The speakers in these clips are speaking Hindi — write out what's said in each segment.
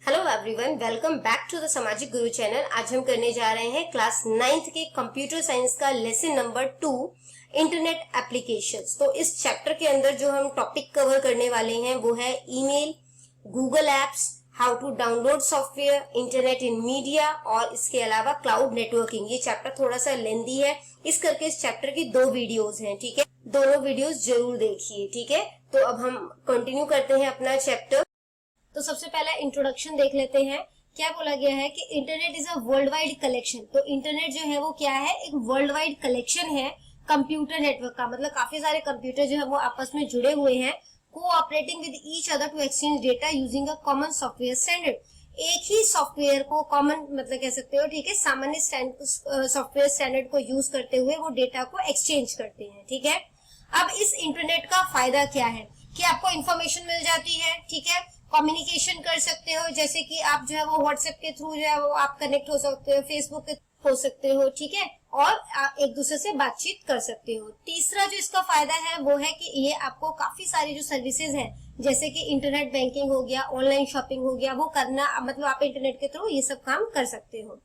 Hello everyone, welcome back to the Samajik Guru channel. आज हम करने जा रहे हैं क्लास 9th के कंप्यूटर साइंस का लेसन नंबर 2 इंटरनेट एप्लीकेशंस। तो इस चैप्टर के अंदर जो हम टॉपिक कवर करने वाले हैं वो है email, Google apps, how to download software, internet in media और इसके अलावा क्लाउड नेटवर्किंग। ये चैप्टर थोड़ा सा लेंदी है, इस करके इस चैप्टर की 2 वीडियोज हैं, ठीक है। दोनों वीडियोज जरूर देखिए, ठीक है। तो अब हम कंटिन्यू करते हैं अपना चैप्टर। तो सबसे पहला इंट्रोडक्शन देख लेते हैं। क्या बोला गया है कि internet is a world wide collection. तो इंटरनेट जो है वो क्या है, एक वर्ल्ड वाइड कलेक्शन है कंप्यूटर नेटवर्क का। मतलब काफी सारे कंप्यूटर जो है वो आपस में जुड़े हुए हैं, cooperating with each other to exchange data using a common software standard. एक ही सॉफ्टवेयर को कॉमन मतलब कह सकते हो, ठीक है, सामान्य सॉफ्टवेयर स्टैंडर्ड को यूज करते हुए वो डेटा को एक्सचेंज करते हैं, ठीक है। अब इस इंटरनेट का फायदा क्या है कि आपको इंफॉर्मेशन मिल जाती है, ठीक है, कम्युनिकेशन कर सकते हो, जैसे कि आप जो है वो व्हाट्सएप के थ्रू जो है वो आप कनेक्ट हो सकते हो, फेसबुक के हो सकते हो, ठीक है, और एक दूसरे से बातचीत कर सकते हो। तीसरा जो इसका फायदा है वो है कि ये आपको काफी सारी जो सर्विसेज हैं, जैसे कि इंटरनेट बैंकिंग हो गया, ऑनलाइन शॉपिंग हो गया, वो करना मतलब आप इंटरनेट के थ्रू ये सब काम कर सकते हो,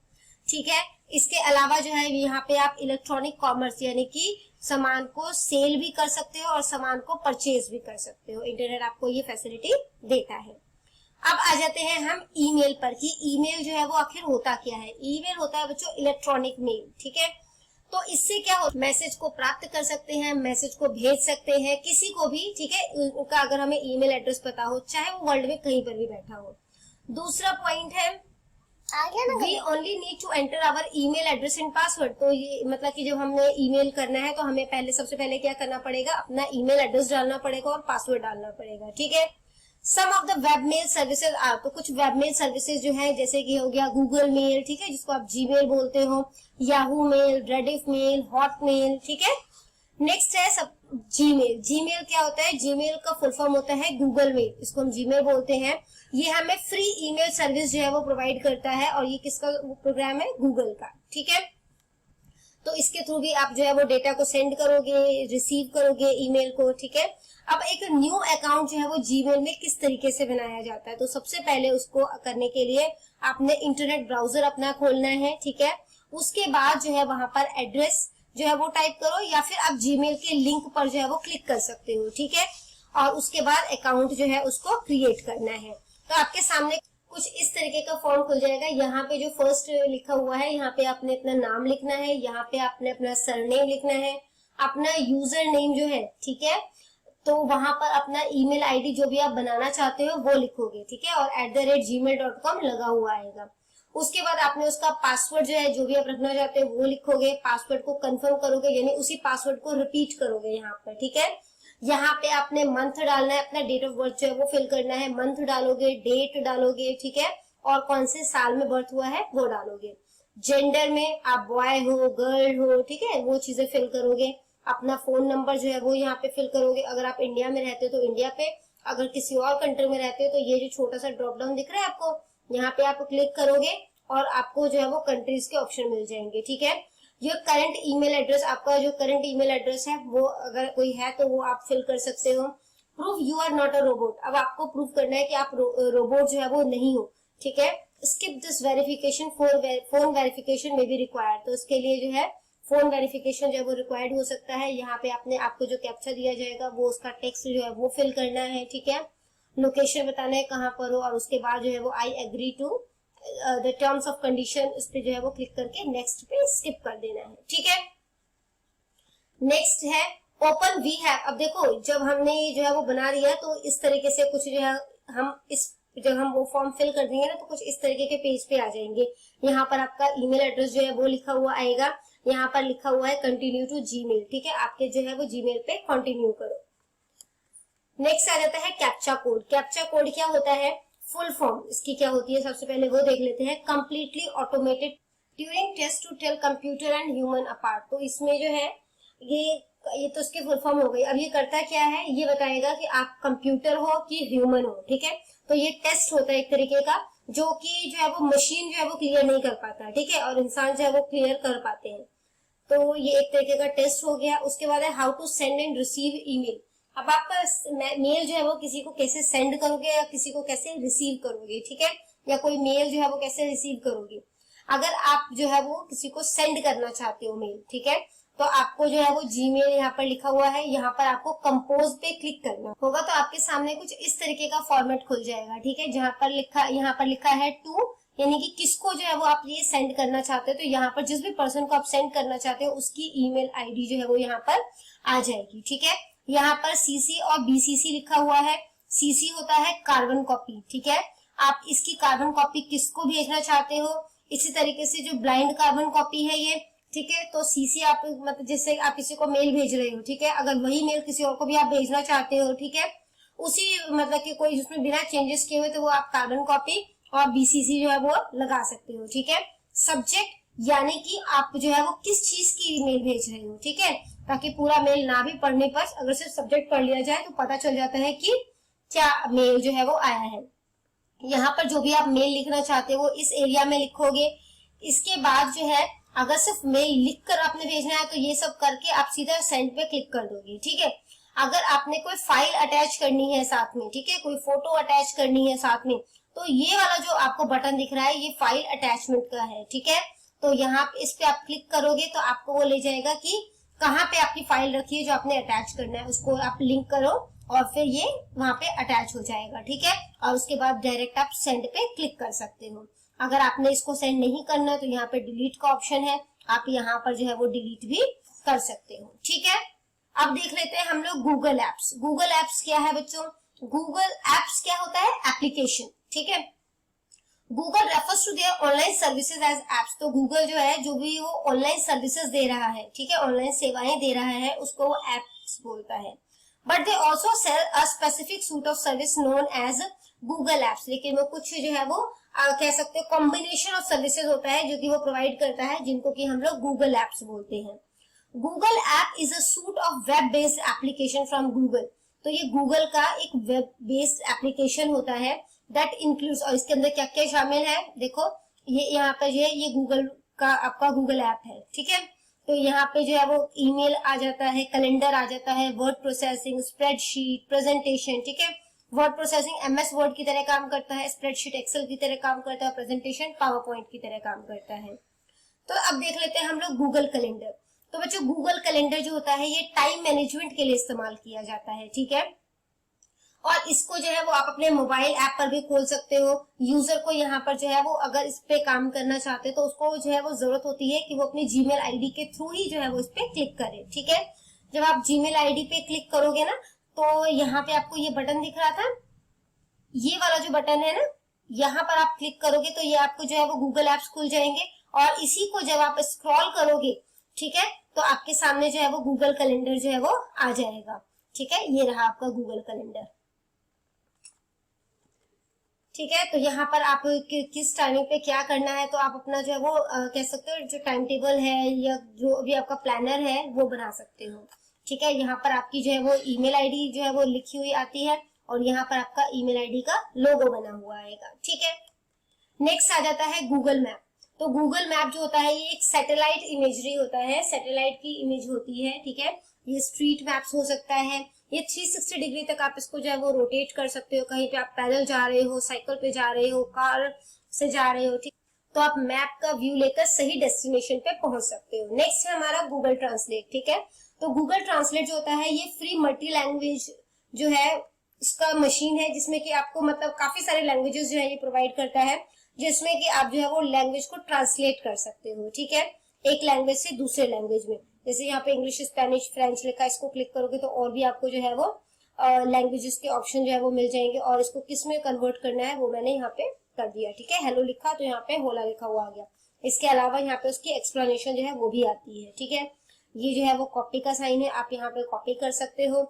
ठीक है। इसके अलावा जो है यहाँ पे आप इलेक्ट्रॉनिक कॉमर्स यानी कि सामान को सेल भी कर सकते हो और सामान को परचेज भी कर सकते हो। इंटरनेट आपको ये फैसिलिटी देता है। अब आ जाते हैं हम ईमेल पर कि ईमेल जो है वो आखिर होता क्या है। ईमेल होता है बच्चों इलेक्ट्रॉनिक मेल, ठीक है। तो इससे क्या हो, मैसेज को प्राप्त कर सकते हैं, मैसेज को भेज सकते हैं किसी को भी, ठीक है, उनका अगर हमें ईमेल एड्रेस पता हो, चाहे वो वर्ल्ड में कहीं पर भी बैठा हो। दूसरा पॉइंट है we only need to enter our email address and password. तो ये मतलब कि जब हमें ईमेल करना है तो हमें सबसे पहले क्या करना पड़ेगा, अपना ईमेल एड्रेस डालना पड़ेगा और पासवर्ड डालना पड़ेगा, ठीक है। Some of the web mail services are, तो कुछ वेब मेल सर्विसेज जो है जैसे कि हो गया गूगल मेल, ठीक है, जिसको आप जीमेल बोलते हो, Yahoo mail, Rediff mail, Hotmail, ठीक है। नेक्स्ट है सब जीमेल। जीमेल क्या होता है, जीमेल का फुल फॉर्म होता है गूगल मेल, इसको हम जीमेल बोलते हैं। ये हमें फ्री ईमेल सर्विस जो है वो प्रोवाइड करता है और ये किसका प्रोग्राम है, गूगल का, ठीक है। तो इसके थ्रू भी आप जो है वो डेटा को सेंड करोगे, रिसीव करोगे ईमेल को, ठीक है। अब एक न्यू अकाउंट जो है वो जीमेल में किस तरीके से बनाया जाता है, तो सबसे पहले उसको करने के लिए आपने इंटरनेट ब्राउजर अपना खोलना है, ठीक है। उसके बाद जो है वहां पर एड्रेस जो है वो टाइप करो या फिर आप जीमेल के लिंक पर जो है वो क्लिक कर सकते हो, ठीक है। और उसके बाद अकाउंट जो है उसको क्रिएट करना है। तो आपके सामने कुछ इस तरीके का फॉर्म खुल जाएगा। यहाँ पे जो फर्स्ट लिखा हुआ है, यहाँ पे आपने अपना नाम लिखना है, यहाँ पे आपने अपना सरनेम लिखना है, अपना यूजर नेम जो है, ठीक है, तो वहां पर अपना ईमेल आईडी जो भी आप बनाना चाहते हो वो लिखोगे, ठीक है, और @gmail.com लगा हुआ आएगा। उसके बाद आपने उसका पासवर्ड जो है जो भी आप रखना चाहते हो वो लिखोगे, पासवर्ड को कंफर्म करोगे यानी उसी पासवर्ड को रिपीट करोगे यहाँ पर, ठीक है। यहाँ पे आपने मंथ डालना है, अपना डेट ऑफ बर्थ जो है वो फिल करना है, मंथ डालोगे, डेट डालोगे, ठीक है, और कौन से साल में बर्थ हुआ है वो डालोगे। जेंडर में आप बॉय हो, गर्ल हो, ठीक है, वो चीजें फिल करोगे। अपना फोन नंबर जो है वो यहाँ पे फिल करोगे। अगर आप इंडिया में रहते हो तो इंडिया पे, अगर किसी और कंट्री में रहते हो तो ये जो छोटा सा ड्रॉप डाउन दिख रहा है आपको, यहाँ पे आप क्लिक करोगे और आपको जो है वो कंट्रीज के ऑप्शन मिल जाएंगे, ठीक है। जो करंट ईमेल एड्रेस, आपका जो करंट ईमेल एड्रेस है वो अगर कोई है तो वो आप फिल कर सकते हो। Prove you are not a robot, अब आपको प्रूव करना है कि आप रोबोट जो है वो नहीं हो, ठीक है। Skip this verification, phone verification में भी रिक्वायर्ड, तो इसके लिए जो है फोन वेरिफिकेशन जो है वो रिक्वायर्ड हो सकता है। यहाँ पे आपको जो कैप्चा दिया जाएगा वो उसका टेक्स्ट जो है वो फिल करना है, ठीक है। लोकेशन बताना है कहाँ पर हो और उसके बाद जो है वो I agree to the terms of condition, इस पे जो है वो क्लिक करके नेक्स्ट पे स्किप कर देना है, ठीक है। नेक्स्ट है ओपन वी हैव। अब देखो जब हमने जो है वो बना दिया तो इस तरीके से कुछ जो है हम जब हम वो फॉर्म फिल कर देंगे ना तो कुछ इस तरीके के पेज पे आ जाएंगे। यहाँ पर आपका ईमेल एड्रेस जो है वो लिखा हुआ आएगा, यहाँ पर लिखा हुआ है कंटिन्यू टू जीमेल, ठीक है, आपके जो है वो जीमेल पे कंटिन्यू करो। नेक्स्ट आ जाता है कैप्चा कोड। कैप्चा कोड क्या होता है, फुल फॉर्म इसकी क्या होती है, सबसे पहले वो देख लेते हैं। Completely automated Turing test to tell computer and human apart. तो इसमें जो है ये तो इसकी फुल फॉर्म हो गई। अब ये करता क्या है, ये बताएगा कि आप कंप्यूटर हो कि ह्यूमन हो, ठीक है। तो ये टेस्ट होता है एक तरीके का, जो कि जो है वो मशीन जो है वो क्लियर नहीं कर पाता, ठीक है, और इंसान जो है वो क्लियर कर पाते हैं। तो ये एक तरीके का टेस्ट हो गया। उसके बाद है how to send and receive email. अब आपका मेल जो है वो किसी को कैसे सेंड करोगे या किसी को कैसे रिसीव करोगे, ठीक है, या कोई मेल जो है वो कैसे रिसीव करोगे। अगर आप जो है वो किसी को सेंड करना चाहते हो मेल, ठीक है, तो आपको जो है वो जीमेल यहाँ पर लिखा हुआ है, यहाँ पर आपको कंपोज पे क्लिक करना होगा। तो आपके सामने कुछ इस तरीके का फॉर्मेट खुल जाएगा, ठीक है, जहां पर यहाँ पर लिखा है टू, यानी कि किसको जो है वो आप ये सेंड करना चाहते हो। तो यहाँ पर जिस भी पर्सन को आप सेंड करना चाहते हो उसकी ईमेल आईडी जो है वो यहाँ पर आ जाएगी, ठीक है। यहाँ पर सीसी और बीसीसी लिखा हुआ है। सीसी होता है कार्बन कॉपी, ठीक है, आप इसकी कार्बन कॉपी किसको भेजना चाहते हो। इसी तरीके से जो ब्लाइंड कार्बन कॉपी है ये, ठीक है, तो सीसी आप मतलब जैसे आप किसी को मेल भेज रहे हो, ठीक है, अगर वही मेल किसी और को भी आप भेजना चाहते हो, ठीक है, उसी मतलब कि कोई जिसमें बिना चेंजेस किए हुए, तो वो आप कार्बन कॉपी और बीसीसी जो है वो लगा सकते हो, ठीक है। सब्जेक्ट यानी कि आप जो है वो किस चीज की मेल भेज रहे हो, ठीक है, ताकि पूरा मेल ना भी पढ़ने पर अगर सिर्फ सब्जेक्ट पढ़ लिया जाए तो पता चल जाता है कि क्या मेल जो है वो आया है। यहाँ पर जो भी आप मेल लिखना चाहते हो इस एरिया में लिखोगे। इसके बाद जो है अगर सिर्फ मेल लिख कर आपने भेजना है तो ये सब करके आप सीधा सेंड पे क्लिक कर दोगे, ठीक है। अगर आपने कोई फाइल अटैच करनी है साथ में, ठीक है, कोई फोटो अटैच करनी है साथ में, तो ये वाला जो आपको बटन दिख रहा है ये फाइल अटैचमेंट का है, ठीक है। तो यहाँ इस पे आप क्लिक करोगे तो आपको वो ले जाएगा कि कहाँ पे आपकी फाइल रखी है जो आपने अटैच करना है, उसको आप लिंक करो और फिर ये वहां पे अटैच हो जाएगा, ठीक है। और उसके बाद डायरेक्ट आप सेंड पे क्लिक कर सकते हो। अगर आपने इसको सेंड नहीं करना तो यहाँ पे डिलीट का ऑप्शन है, आप यहाँ पर जो है वो डिलीट भी कर सकते हो, ठीक है। अब देख लेते हैं हम लोग गूगल एप्स। गूगल एप्स क्या है बच्चों? गूगल एप्स क्या होता है? एप्लीकेशन, ठीक है। Google refers to their online services as apps. तो गूगल जो है जो भी वो ऑनलाइन सर्विसेज दे रहा है, ठीक है, ऑनलाइन सेवाएं दे रहा है, उसको वो एप्स बोलता है। But they also sell a specific suite of service known as Google apps. लेकिन वो कुछ जो है वो कह सकते हैं कॉम्बिनेशन ऑफ सर्विसेज होता है जो कि वो प्रोवाइड करता है, जिनको कि हम लोग गूगल एप्स बोलते हैं। Google app is a suit of web based application from Google. तो ये गूगल का एक वेब बेस्ड एप्लीकेशन होता है दैट इंक्लूड्स, और इसके अंदर क्या क्या शामिल है देखो, ये यहाँ पर जो है ये गूगल का आपका गूगल ऐप है, ठीक है। तो यहाँ पे जो है वो ईमेल आ जाता है, कैलेंडर आ जाता है, वर्ड प्रोसेसिंग, स्प्रेडशीट, प्रेजेंटेशन, ठीक है। वर्ड प्रोसेसिंग एमएस वर्ड की तरह काम करता है, स्प्रेडशीट एक्सेल की तरह काम करता है, प्रेजेंटेशन पावर पॉइंट की तरह काम करता है। तो अब देख लेते हैं हम लोग गूगल कैलेंडर। तो बच्चों गूगल कैलेंडर जो होता है ये टाइम मैनेजमेंट के लिए इस्तेमाल किया जाता है, ठीक है। और इसको जो है वो आप अपने मोबाइल ऐप पर भी खोल सकते हो। यूजर को यहाँ पर जो है वो अगर इस पे काम करना चाहते तो उसको जो है वो जरूरत होती है कि वो अपनी जीमेल आईडी के थ्रू ही जो है वो इस पे क्लिक करे, ठीक है। जब आप जीमेल आईडी पे क्लिक करोगे ना तो यहाँ पे आपको ये बटन दिख रहा था, ये वाला जो बटन है ना, यहाँ पर आप क्लिक करोगे तो ये आपको जो है वो गूगल एप्स खुल जाएंगे। और इसी को जब आप स्क्रॉल करोगे, ठीक है, तो आपके सामने जो है वो गूगल कैलेंडर जो है वो आ जाएगा, ठीक है। ये रहा आपका गूगल कैलेंडर, ठीक है। तो यहाँ पर आप किस टाइमिंग पे क्या करना है तो आप अपना जो है वो कह सकते हो जो टाइम टेबल है या जो भी आपका प्लानर है वो बना सकते हो, ठीक है। यहाँ पर आपकी जो है वो ईमेल आईडी जो है वो लिखी हुई आती है और यहाँ पर आपका ईमेल आईडी का लोगो बना हुआ आएगा, ठीक है। नेक्स्ट आ जाता है गूगल मैप। तो गूगल मैप जो होता है ये एक सैटेलाइट इमेजरी होता है, सैटेलाइट की इमेज होती है, ठीक है। ये स्ट्रीट मैप्स हो सकता है, ये 360 डिग्री तक आप इसको जो है वो रोटेट कर सकते हो। कहीं पे आप पैदल जा रहे हो, साइकिल पे जा रहे हो, कार से जा रहे हो, ठीक, तो आप मैप का व्यू लेकर सही डेस्टिनेशन पे पहुंच सकते हो। नेक्स्ट है हमारा गूगल ट्रांसलेट, ठीक है। तो गूगल ट्रांसलेट जो होता है ये फ्री मल्टी लैंग्वेज जो है इसका मशीन है, जिसमें कि आपको मतलब काफी सारे लैंग्वेजेस जो है ये प्रोवाइड करता है, जिसमें कि आप जो है वो लैंग्वेज को ट्रांसलेट कर सकते हो, ठीक है, एक लैंग्वेज से दूसरे लैंग्वेज में। जैसे यहाँ पे इंग्लिश, स्पेनिश, फ्रेंच लिखा है, इसको क्लिक करोगे तो और भी आपको जो है वो लैंग्वेजेस के ऑप्शन जो है वो मिल जाएंगे। और इसको किस में कन्वर्ट करना है वो मैंने यहाँ पे कर दिया, ठीक है। हेलो लिखा तो यहाँ पे होला लिखा हुआ आ गया। इसके अलावा यहाँ पे उसकी एक्सप्लेनेशन जो है वो भी आती है, ठीक है। ये जो है वो कॉपी का साइन है, आप यहाँ पे कॉपी कर सकते हो।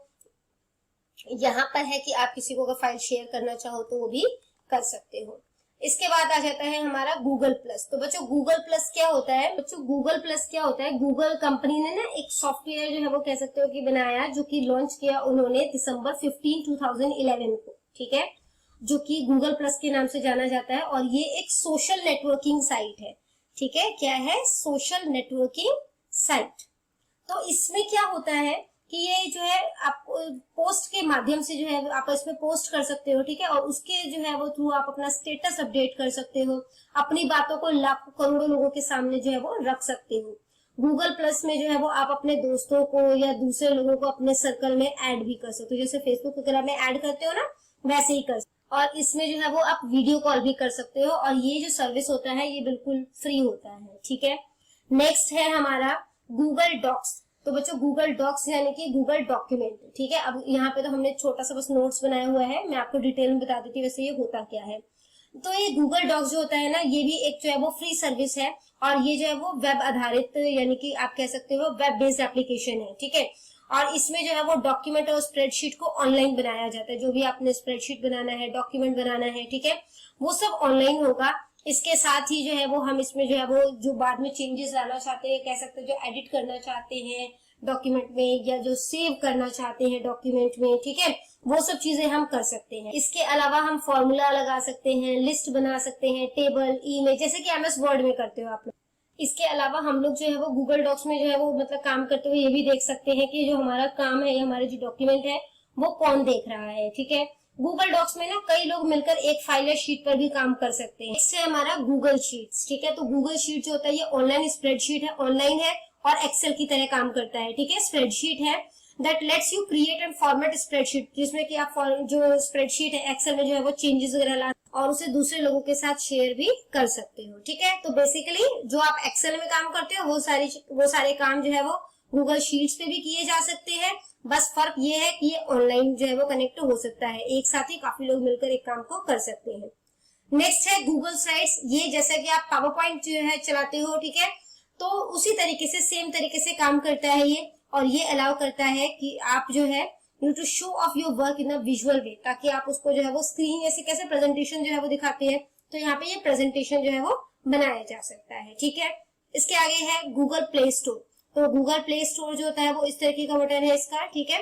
यहाँ पर है कि आप किसी को अगर फाइल शेयर करना चाहो तो वो भी कर सकते हो। इसके बाद आ जाता है हमारा गूगल प्लस। तो बच्चों गूगल प्लस क्या होता है? बच्चों गूगल प्लस क्या होता है? गूगल कंपनी ने ना एक सॉफ्टवेयर जो है वो कह सकते हो कि बनाया, जो कि लॉन्च किया उन्होंने दिसंबर 15, 2011 को, ठीक है, जो कि गूगल प्लस के नाम से जाना जाता है। और ये एक सोशल नेटवर्किंग साइट है, ठीक है। क्या है? Social networking site. तो इसमें क्या होता है, कि ये जो है आप पोस्ट के माध्यम से जो है आप इसमें पोस्ट कर सकते हो, ठीक है, और उसके जो है वो थ्रू आप अपना स्टेटस अपडेट कर सकते हो, अपनी बातों को लाखों करोड़ों लोगों के सामने जो है वो रख सकते हो। गूगल प्लस में जो है वो आप अपने दोस्तों को या दूसरे लोगों को अपने सर्कल में ऐड भी कर सकते हो, जैसे फेसबुक वगैरह में ऐड करते हो ना, वैसे ही कर सकते हो। और इसमें जो है वो आप वीडियो कॉल भी कर सकते हो, और ये जो सर्विस होता है ये बिल्कुल फ्री होता है, ठीक है। नेक्स्ट है हमारा गूगल डॉक्स। तो बच्चों गूगल डॉक्स यानी कि गूगल डॉक्यूमेंट, ठीक है। अब यहाँ पे तो हमने छोटा सा बस नोट्स बनाया हुआ है, मैं आपको डिटेल में बता देती हूँ वैसे ये होता क्या है। तो ये गूगल डॉक्स जो होता है ना, ये भी एक जो है वो फ्री सर्विस है, और ये जो है वो वेब आधारित यानी कि आप कह सकते हो वेब बेस्ड एप्लीकेशन है, ठीक है। और इसमें जो है वो डॉक्यूमेंट और स्प्रेडशीट को ऑनलाइन बनाया जाता है, जो भी आपने स्प्रेडशीट बनाना है, डॉक्यूमेंट बनाना है, ठीक है, वो सब ऑनलाइन होगा। इसके साथ ही जो है वो हम इसमें जो है वो जो बाद में चेंजेस लाना चाहते हैं, कह सकते हैं जो एडिट करना चाहते हैं डॉक्यूमेंट में, या जो सेव करना चाहते हैं डॉक्यूमेंट में, ठीक है, वो सब चीजें हम कर सकते हैं। इसके अलावा हम फॉर्मूला लगा सकते हैं, लिस्ट बना सकते हैं, टेबल, इमेज, जैसे कि एमएस वर्ड में करते हो आप लोग। इसके अलावा हम लोग जो है वो गूगल डॉक्स में जो है वो मतलब काम करते हुए ये भी देख सकते हैं कि जो हमारा काम है, हमारे जो डॉक्यूमेंट है वो कौन देख रहा है, ठीक है। गूगल डॉक्स में ना कई लोग मिलकर एक फाइल या शीट पर भी काम कर सकते हैं। इससे हमारा गूगल शीट्स, ठीक है। तो गूगल शीट जो होता है ये ऑनलाइन स्प्रेडशीट है, ऑनलाइन है और एक्सेल की तरह काम करता है, ठीक है। स्प्रेडशीट है that let's you create and format spreadsheet, जिसमें कि आप जो स्प्रेडशीट है एक्सेल में जो है वो चेंजेस वगैरह ला और उसे दूसरे लोगों के साथ शेयर भी कर सकते हो, ठीक है। तो बेसिकली जो आप एक्सेल में काम करते हो वो सारे काम जो है वो गूगल शीट्स पे भी किए जा सकते हैं। बस फर्क ये है कि ये ऑनलाइन जो है वो कनेक्ट हो सकता है, एक साथ ही काफी लोग मिलकर एक काम को कर सकते हैं। नेक्स्ट है गूगल स्लाइड्स। ये जैसा कि आप पावर पॉइंट जो है चलाते हो, ठीक है, तो उसी तरीके से सेम तरीके से काम करता है ये, और ये अलाउ करता है कि आप जो है you to show off your work in a visual way, ताकि आप उसको जो है वो स्क्रीन ऐसे कैसे प्रेजेंटेशन जो है वो दिखाते हैं, तो यहाँ पे ये प्रेजेंटेशन जो है वो बनाया जा सकता है, ठीक है। इसके आगे है गूगल प्ले स्टोर। तो गूगल प्ले स्टोर जो होता है वो इस तरीके का बटन है इसका, ठीक है।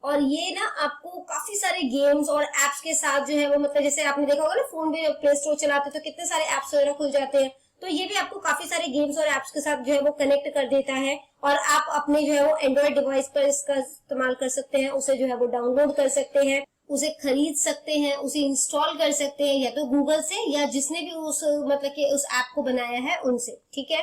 और ये ना आपको काफी सारे गेम्स और एप्स के साथ जो है वो मतलब जैसे आपने देखा होगा ना फोन पे प्ले स्टोर चलाते तो कितने सारे एप्स वगैरह खुल जाते हैं, तो ये भी आपको काफी सारे गेम्स और एप्स के साथ जो है वो कनेक्ट कर देता है, और आप अपने जो है वो एंड्रॉइड डिवाइस पर इसका इस्तेमाल कर सकते हैं, उसे जो है वो डाउनलोड कर सकते हैं, उसे खरीद सकते हैं, उसे इंस्टॉल कर सकते हैं, या तो गूगल से या जिसने भी उस मतलब कि उस ऐप को बनाया है उनसे, ठीक है।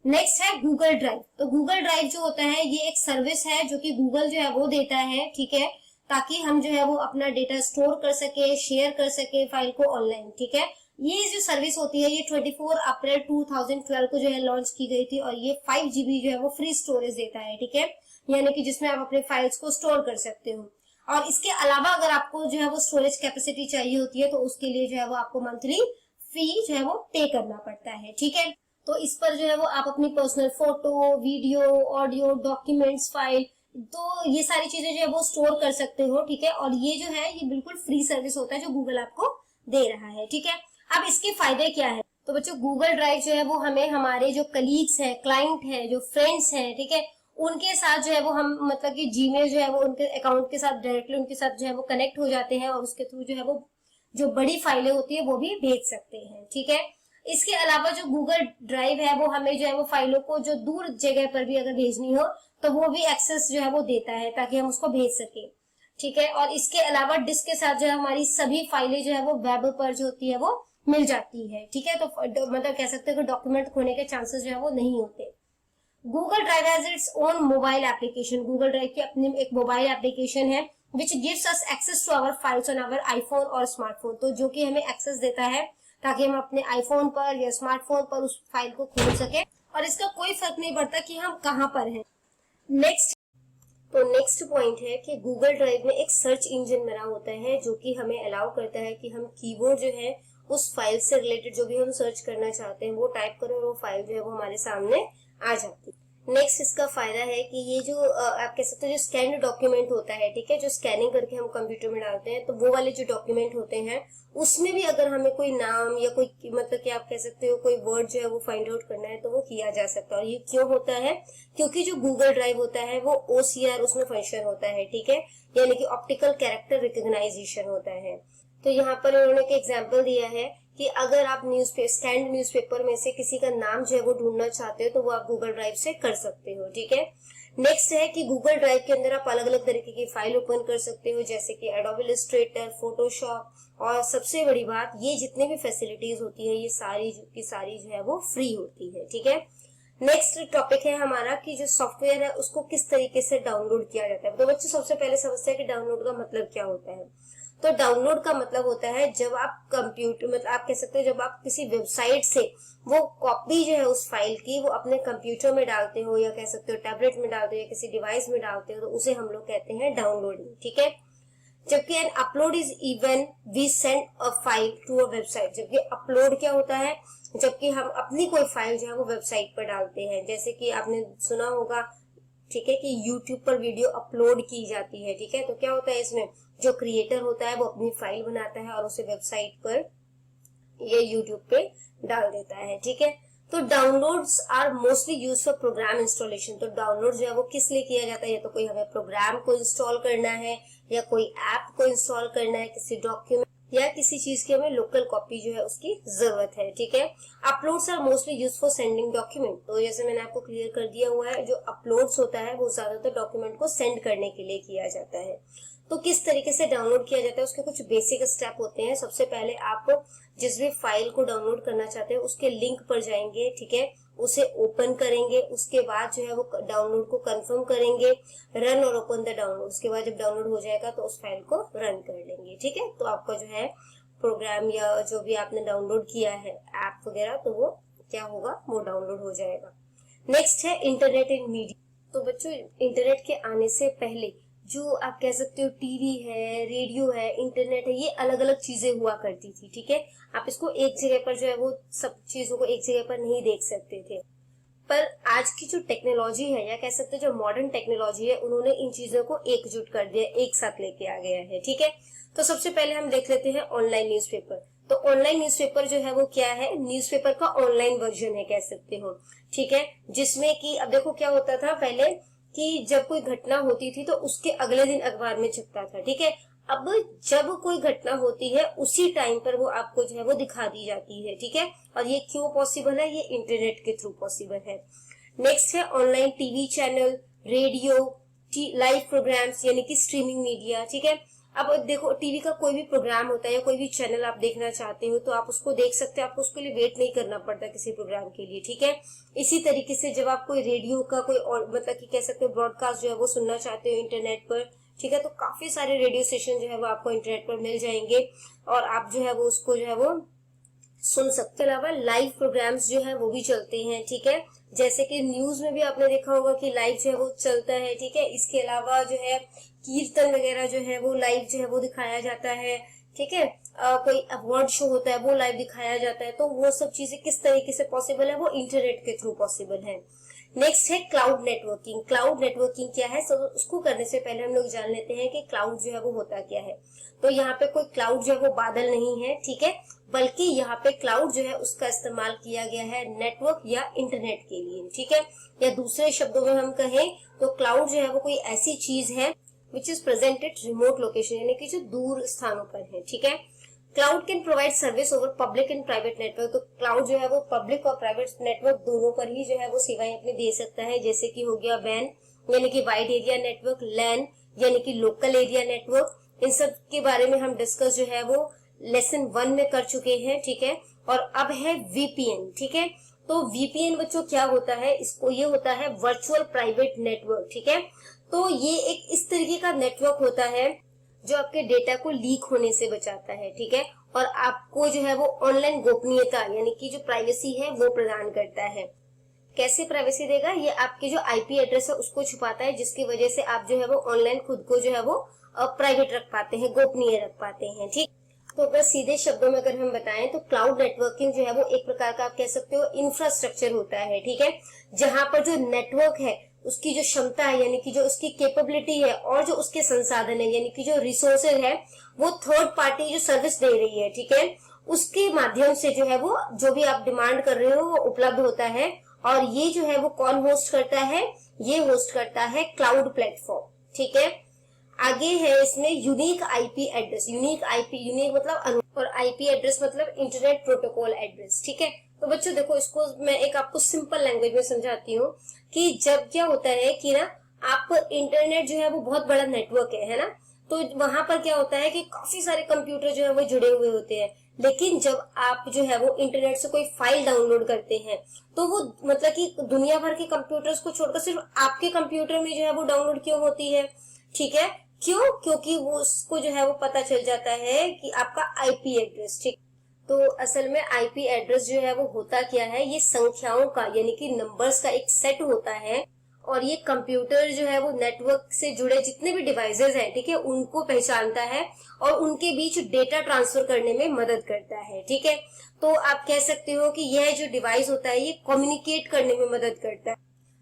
नेक्स्ट है गूगल ड्राइव। तो गूगल ड्राइव जो होता है ये एक सर्विस है जो कि गूगल जो है वो देता है, ठीक है, ताकि हम जो है वो अपना डेटा स्टोर कर सके, शेयर कर सके फाइल को ऑनलाइन, ठीक है। ये जो सर्विस होती है ये 24 अप्रैल 2012 को जो है लॉन्च की गई थी, और ये 5 GB जो है वो फ्री स्टोरेज देता है, ठीक है, यानी कि जिसमें आप अपने फाइल्स को स्टोर कर सकते हो। और इसके अलावा अगर आपको जो है वो स्टोरेज कैपेसिटी चाहिए होती है तो उसके लिए जो है वो आपको मंथली फी जो है वो पे करना पड़ता है, ठीक है। तो इस पर जो है वो आप अपनी personal photo, video, audio, documents, file, तो ये सारी चीजें जो है वो स्टोर कर सकते हो, ठीक है। और ये जो है ये बिल्कुल फ्री सर्विस होता है जो गूगल आपको दे रहा है, ठीक है। अब इसके फायदे क्या है? तो बच्चों गूगल ड्राइव जो है वो हमें हमारे जो कलीग्स हैं, क्लाइंट हैं, जो फ्रेंड्स हैं, ठीक है, उनके साथ जो है वो हम मतलब कि जीमेल जो है वो उनके अकाउंट के साथ डायरेक्टली उनके साथ जो है वो कनेक्ट हो जाते हैं, और उसके थ्रू जो है वो जो बड़ी फाइलें होती है वो भी भेज सकते हैं, ठीक है। इसके अलावा जो गूगल ड्राइव है वो हमें जो है वो फाइलों को जो दूर जगह पर भी अगर भेजनी हो तो वो भी एक्सेस जो है वो देता है ताकि हम उसको भेज सके, ठीक है। और इसके अलावा डिस्क के साथ जो है हमारी सभी फाइलें जो है वो वेब पर जो होती है वो मिल जाती है, ठीक है। तो मतलब कह सकते हैं कि डॉक्यूमेंट खोने के चांसेस जो है वो नहीं होते। Google Drive has its own mobile application. Google Drive की अपनी एक मोबाइल एप्लीकेशन है which gives us access to our files on our iPhone और स्मार्टफोन, तो जो कि हमें एक्सेस देता है ताकि हम अपने आईफोन पर या स्मार्टफोन पर उस फाइल को खोल सके, और इसका कोई फर्क नहीं पड़ता कि हम कहाँ पर हैं। नेक्स्ट पॉइंट है कि गूगल ड्राइव में एक सर्च इंजन बना होता है जो कि हमें अलाउ करता है कि हम कीबोर्ड जो है उस फाइल से रिलेटेड जो भी हम सर्च करना चाहते हैं वो टाइप करें और वो फाइल जो है वो हमारे सामने आ जाती है। नेक्स्ट इसका फायदा है कि ये जो आप कह सकते हो जो स्कैन्ड डॉक्यूमेंट होता है, ठीक है, जो स्कैनिंग करके हम कंप्यूटर में डालते हैं, तो वो वाले जो डॉक्यूमेंट होते हैं उसमें भी अगर हमें कोई नाम या कोई मतलब कि आप कह सकते हो कोई वर्ड जो है वो फाइंड आउट करना है तो वो किया जा सकता है। और ये क्यों होता है? क्योंकि जो गूगल ड्राइव होता है वो OCR उसमें फंक्शन होता है, ठीक है, यानी कि ऑप्टिकल कैरेक्टर रिकॉग्नाइजेशन होता है। तो यहाँ पर उन्होंने एक एग्जाम्पल दिया है कि अगर आप स्टैंड न्यूज़पेपर में से किसी का नाम जो है वो ढूंढना चाहते हो तो वो आप गूगल ड्राइव से कर सकते हो, ठीक है। नेक्स्ट है कि गूगल ड्राइव के अंदर आप अलग अलग तरीके की फाइल ओपन कर सकते हो, जैसे कि एडोबी इलस्ट्रेटर, फोटोशॉप, और सबसे बड़ी बात, ये जितनी भी फैसिलिटीज होती है ये सारी की सारी जो है वो फ्री होती है, ठीक है। नेक्स्ट टॉपिक है हमारा कि जो सॉफ्टवेयर है उसको किस तरीके से डाउनलोड किया जाता है। तो बच्चों सबसे पहले समझते हैं कि डाउनलोड का मतलब क्या होता है। तो डाउनलोड का मतलब होता है जब आप कंप्यूटर, मतलब आप कह सकते हो जब आप किसी वेबसाइट से वो कॉपी जो है उस फाइल की वो अपने कंप्यूटर में डालते हो, या कह सकते हो टैबलेट में डालते हो, या किसी डिवाइस में डालते हो, तो उसे हम लोग कहते हैं डाउनलोडिंग, ठीक है। जबकि an upload is even we send a file to a website. जबकि अपलोड क्या होता है, जबकि हम अपनी कोई फाइल जो है वो वेबसाइट पर डालते हैं, जैसे कि आपने सुना होगा, ठीक है, कि YouTube पर वीडियो अपलोड की जाती है, ठीक है। तो क्या होता है इसमें, जो क्रिएटर होता है वो अपनी फाइल बनाता है और उसे वेबसाइट पर या YouTube पे डाल देता है, ठीक है। तो downloads are mostly use for program installation. तो डाउनलोड जो है वो किस लिए किया जाता है, या तो कोई हमें प्रोग्राम को इंस्टॉल करना है, या कोई ऐप को इंस्टॉल करना है, किसी डॉक्यूमेंट या किसी चीज की हमें लोकल कॉपी जो है उसकी जरूरत है, ठीक है। Uploads are mostly use for sending document. तो जैसे मैंने आपको क्लियर कर दिया हुआ है, जो अपलोड्स होता है वो ज्यादातर डॉक्यूमेंट को सेंड करने के लिए किया जाता है। तो किस तरीके से डाउनलोड किया जाता है उसके कुछ बेसिक स्टेप होते हैं। सबसे पहले आप जिस भी फाइल को डाउनलोड करना चाहते हैं उसके लिंक पर जाएंगे, ठीक है, उसे ओपन करेंगे, उसके बाद जो है वो डाउनलोड को कंफर्म करेंगे, रन और ओपन द डाउनलोड। उसके बाद जब डाउनलोड हो जाएगा तो उस फाइल को रन कर लेंगे, ठीक है। तो आपका जो है प्रोग्राम या जो भी आपने डाउनलोड किया है ऐप वगैरह, तो वो क्या होगा, वो डाउनलोड हो जाएगा। नेक्स्ट है इंटरनेट एंड मीडिया। तो बच्चों इंटरनेट के आने से पहले जो आप कह सकते हो टीवी है, रेडियो है, इंटरनेट है, ये अलग अलग चीजें हुआ करती थी, ठीक है। आप इसको एक जगह पर जो है वो सब चीजों को एक जगह पर नहीं देख सकते थे। पर आज की जो टेक्नोलॉजी है, या कह सकते हो जो मॉडर्न टेक्नोलॉजी है, उन्होंने इन चीजों को एकजुट कर दिया, एक साथ लेके आ गया है, ठीक है। तो सबसे पहले हम देख लेते हैं ऑनलाइन न्यूज़पेपर। तो ऑनलाइन न्यूज़पेपर जो है वो क्या है, न्यूज़पेपर का ऑनलाइन वर्जन है, कह सकते हो, ठीक है। जिसमें कि अब देखो क्या होता था पहले कि जब कोई घटना होती थी तो उसके अगले दिन अखबार में छपता था, ठीक है। अब जब कोई घटना होती है उसी टाइम पर वो आपको जो है वो दिखा दी जाती है, ठीक है। और ये क्यों पॉसिबल है, ये इंटरनेट के थ्रू पॉसिबल है। नेक्स्ट है online TV channel, radio, live programs यानी कि स्ट्रीमिंग मीडिया, ठीक है। अब देखो टीवी का कोई भी प्रोग्राम होता है या कोई भी चैनल आप देखना चाहते हो तो आप उसको देख सकते हो, आपको उसके लिए वेट नहीं करना पड़ता किसी प्रोग्राम के लिए, ठीक है। इसी तरीके से जब आप कोई रेडियो का कोई और मतलब कि कह सकते हो ब्रॉडकास्ट जो है वो सुनना चाहते हो इंटरनेट पर, ठीक है, तो काफी सारे रेडियो स्टेशन जो है वो आपको इंटरनेट पर मिल जाएंगे और आप जो है वो उसको जो है वो सुन सकते। अलावा लाइव प्रोग्राम्स जो है वो भी चलते हैं, ठीक है। जैसे कि न्यूज में भी आपने देखा होगा कि लाइव जो है वो चलता है, ठीक है। इसके अलावा जो है कीर्तन वगैरह जो है वो लाइव जो है वो दिखाया जाता है, ठीक है। कोई अवार्ड शो होता है वो लाइव दिखाया जाता है। तो वो सब चीजें किस तरीके से पॉसिबल है, वो इंटरनेट के थ्रू पॉसिबल है। नेक्स्ट है क्लाउड नेटवर्किंग। क्लाउड नेटवर्किंग क्या है, तो उसको करने से पहले हम लोग जान लेते हैं कि क्लाउड जो है वो होता क्या है। तो यहाँ पे कोई क्लाउड जो है वो बादल नहीं है, ठीक है, बल्कि यहाँ पे क्लाउड जो है उसका इस्तेमाल किया गया है नेटवर्क या इंटरनेट के लिए, ठीक है। या दूसरे शब्दों में हम कहें तो क्लाउड जो है वो कोई ऐसी चीज है which is present at remote location, यानी कि जो दूर स्थानों पर है, ठीक है। Cloud can provide service over public and private network. तो क्लाउड जो है वो पब्लिक और प्राइवेट नेटवर्क दोनों पर ही जो है वो सेवाएं अपनी दे सकता है। जैसे कि हो गया वैन यानी कि वाइड एरिया नेटवर्क, लैन यानी कि लोकल एरिया नेटवर्क। इन सब के बारे में हम डिस्कस जो है वो लेसन 1 में कर चुके हैं, ठीक है। और अब है वीपीएन, ठीक है। तो वीपीएन बच्चों क्या होता है, इसको ये होता है वर्चुअल प्राइवेट नेटवर्क, ठीक है। तो ये एक इस तरीके का नेटवर्क होता है जो आपके डेटा को लीक होने से बचाता है, ठीक है, और आपको जो है वो ऑनलाइन गोपनीयता यानी कि जो प्राइवेसी है वो प्रदान करता है। कैसे प्राइवेसी देगा, ये आपके जो आईपी एड्रेस है उसको छुपाता है, जिसकी वजह से आप जो है वो ऑनलाइन खुद को जो है वो प्राइवेट रख पाते हैं, गोपनीय रख पाते हैं, ठीक। तो अगर सीधे शब्दों में अगर हम बताएं तो क्लाउड नेटवर्किंग जो है वो एक प्रकार का आप कह सकते हो इंफ्रास्ट्रक्चर होता है, ठीक है, जहां पर जो नेटवर्क है उसकी जो क्षमता है यानी कि जो उसकी कैपेबिलिटी है और जो उसके संसाधन है यानी कि जो रिसोर्सेज है वो थर्ड पार्टी जो सर्विस दे रही है, ठीक है, उसके माध्यम से जो है वो जो भी आप डिमांड कर रहे हो वो उपलब्ध होता है। और ये जो है वो कौन होस्ट करता है, ये होस्ट करता है क्लाउड प्लेटफॉर्म, ठीक है। आगे है इसमें unique IP address. Unique IP, unique मतलब और आईपी एड्रेस मतलब इंटरनेट प्रोटोकॉल एड्रेस। ठीक है, तो बच्चों देखो इसको मैं एक आपको सिंपल लैंग्वेज में समझाती हूँ कि जब क्या होता है कि ना आप इंटरनेट जो है वो बहुत बड़ा नेटवर्क है ना, तो वहां पर क्या होता है कि काफी सारे कंप्यूटर जो है वो जुड़े हुए होते हैं। लेकिन जब आप जो है वो इंटरनेट से कोई फाइल डाउनलोड करते हैं तो वो मतलब कि दुनिया भर के कंप्यूटर्स को छोड़कर सिर्फ आपके कंप्यूटर में जो है वो डाउनलोड क्यों होती है? ठीक है, क्यों? क्योंकि वो उसको जो है वो पता चल जाता है कि आपका आईपी एड्रेस। ठीक, तो असल में आईपी एड्रेस जो है वो होता क्या है, ये संख्याओं का यानी कि नंबर्स का एक सेट होता है और ये कंप्यूटर जो है वो नेटवर्क से जुड़े जितने भी डिवाइसेस हैं, ठीक है, उनको पहचानता है और उनके बीच डेटा ट्रांसफर करने में मदद करता है। ठीक है, तो आप कह सकते हो कि यह जो डिवाइस होता है ये कम्युनिकेट करने में मदद करता है।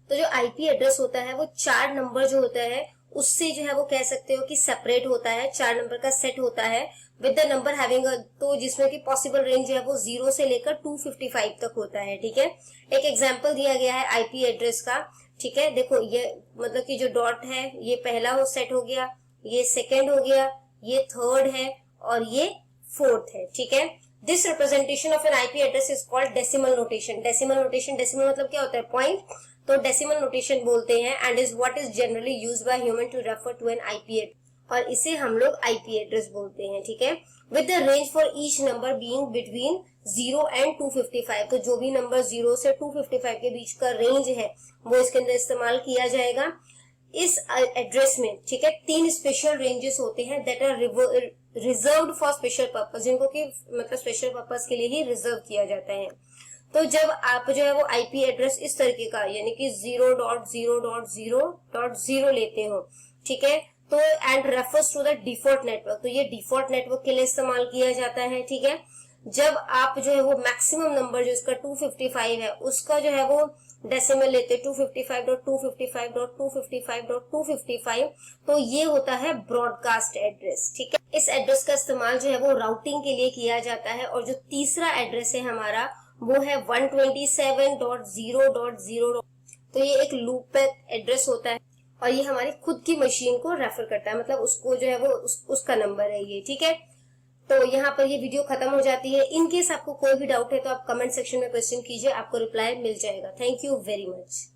तो जो आईपी एड्रेस होता है वो 4 नंबर जो होता है उससे जो है वो कह सकते हो कि सेपरेट होता है, 4 नंबर का सेट होता है विद द नंबर हैविंग, तो जिसमें कि पॉसिबल रेंज जो है वो 0 से लेकर 255 तक होता है। ठीक है, एक एग्जांपल दिया गया है आईपी एड्रेस का। ठीक है, देखो ये मतलब कि जो डॉट है ये पहला हो सेट हो गया, ये सेकंड हो गया, ये थर्ड है और ये फोर्थ है। ठीक है, this representation of N IP address is called decimal notation. Decimal notation, decimal मतलब क्या होता है? पॉइंट, तो डेसिमल नोटेशन बोलते हैं and is what is generally used by human to refer to an IP address, और इसे हम लोग आईपी एड्रेस बोलते हैं। ठीक है, with the range for each number being between 0 and 255, तो जो भी नंबर 0 से 255 के बीच का रेंज है वो इसके अंदर इस्तेमाल किया जाएगा इस एड्रेस में। ठीक है, 3 स्पेशल रेंजेस होते हैं that are reserved for special purpose, जिनको कि मतलब स्पेशल पर्पस के लिए ही रिजर्व किया जाता है। तो जब आप जो है वो आईपी एड्रेस इस तरीके का यानी कि 0.0.0.0 लेते हो, ठीक है, तो and refers to the default network, तो ये डिफॉल्ट नेटवर्क के लिए इस्तेमाल किया जाता है। ठीक है, जब आप जो है वो मैक्सिमम नंबर जो इसका 255 है उसका जो है वो डेसिमल लेते 255.255.255.255, तो ये होता है ब्रॉडकास्ट एड्रेस। ठीक है, इस एड्रेस का इस्तेमाल जो है वो राउटिंग के लिए किया जाता है। और जो तीसरा एड्रेस है हमारा वो है 127.0.0, तो ये एक लूप बैक एड्रेस होता है और ये हमारी खुद की मशीन को रेफर करता है, मतलब उसको जो है वो उसका नंबर है ये। ठीक है, तो यहाँ पर ये वीडियो खत्म हो जाती है। इन केस आपको कोई भी डाउट है तो आप कमेंट सेक्शन में क्वेश्चन कीजिए, आपको रिप्लाई मिल जाएगा। Thank you very much.